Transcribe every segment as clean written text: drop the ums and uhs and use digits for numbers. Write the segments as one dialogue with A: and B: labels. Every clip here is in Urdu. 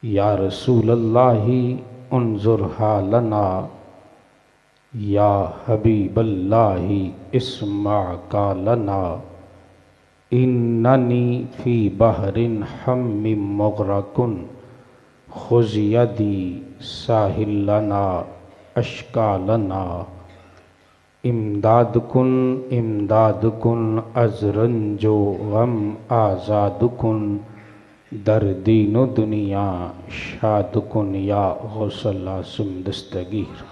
A: یا رسول اللہ انظر حالنا، یا حبیب اللہ اسمع قالنا، اننی فی بحر حم مغرق خذ یدی ساحل لنا اشکالنا، امداد کن از رنج و غم آزاد کن، در دین و دنیا شاد کن یا غوث العظم دستگیر۔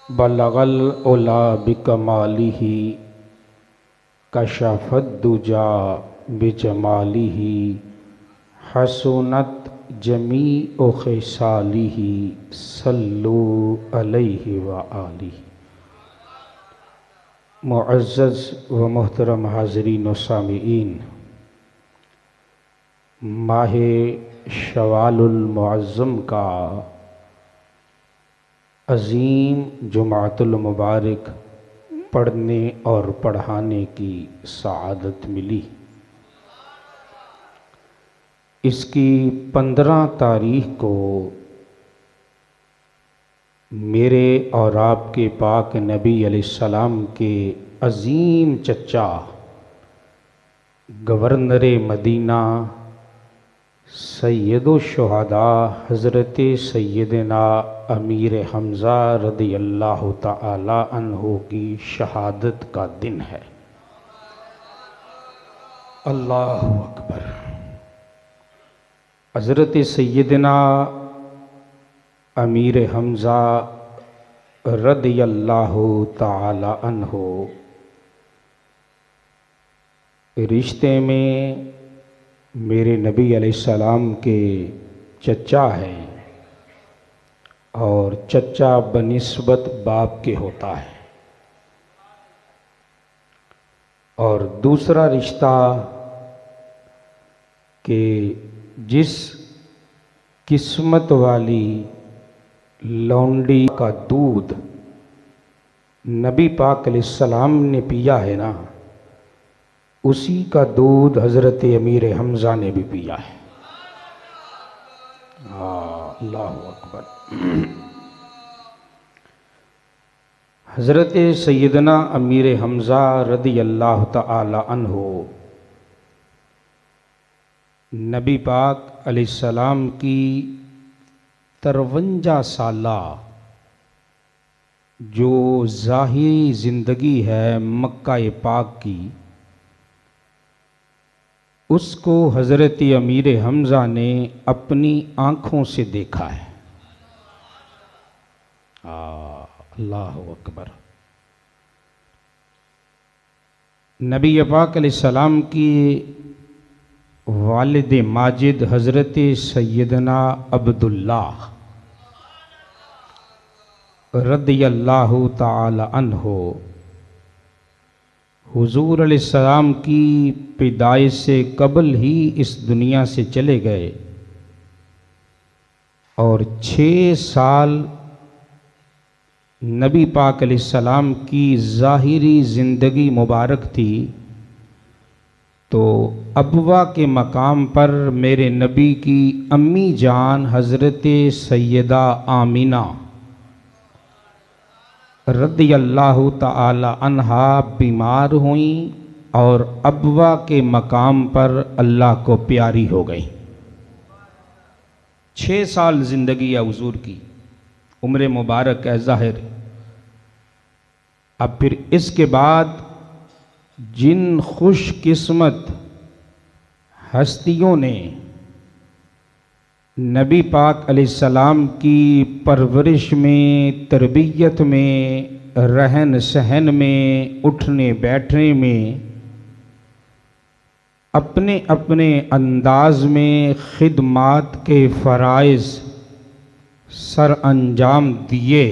A: بلغ العلا بکمالہ کشف الدجا بجمالہ، حسنت جمیع خصالہ صلو علیہ وآلہ۔ معزز و محترم حاضرین و سامعین، ماہ شوال المعظم کا عظیم جمعۃ المبارک پڑھنے اور پڑھانے کی سعادت ملی۔ اس کی 15 تاریخ کو میرے اور آپ کے پاک نبی علیہ السلام کے عظیم چچا گورنر مدینہ سید الشہداء حضرت سیدنا امیر حمزہ رضی اللہ تعالی عنہ کی شہادت کا دن ہے۔ اللہ اکبر۔ حضرت سیدنا امیر حمزہ رضی اللہ تعالی عنہ رشتے میں میرے نبی علیہ السلام کے چچا ہیں، اور چچا بنسبت باپ کے ہوتا ہے، اور دوسرا رشتہ کہ جس قسمت والی لونڈی کا دودھ نبی پاک علیہ السلام نے پیا ہے نا، اسی کا دودھ حضرت امیر حمزہ نے بھی پیا ہے۔ اللہ اکبر۔ حضرت سیدنا امیر حمزہ رضی اللہ تعالی عنہ نبی پاک علیہ السلام کی 53 سالہ جو ظاہری زندگی ہے مکہ پاک کی، اس کو حضرت امیر حمزہ نے اپنی آنکھوں سے دیکھا ہے۔ اللہ اکبر۔ نبی پاک علیہ السلام کی والد ماجد حضرت سیدنا عبداللہ رضی اللہ تعالی عنہ حضور علیہ السلام کی پیدائش سے قبل ہی اس دنیا سے چلے گئے، اور 6 سال نبی پاک علیہ السلام کی ظاہری زندگی مبارک تھی، تو ابوا کے مقام پر میرے نبی کی امی جان حضرت سیدہ آمینہ رضی اللہ تعالی عنہا بیمار ہوئیں، اور ابوا کے مقام پر اللہ کو پیاری ہو گئی۔ 6 سال زندگی ہے حضور کی، عمر مبارک ہے ظاہر۔ اب پھر اس کے بعد جن خوش قسمت ہستیوں نے نبی پاک علیہ السلام کی پرورش میں، تربیت میں، رہن سہن میں، اٹھنے بیٹھنے میں اپنے اپنے انداز میں خدمات کے فرائض سر انجام دیے،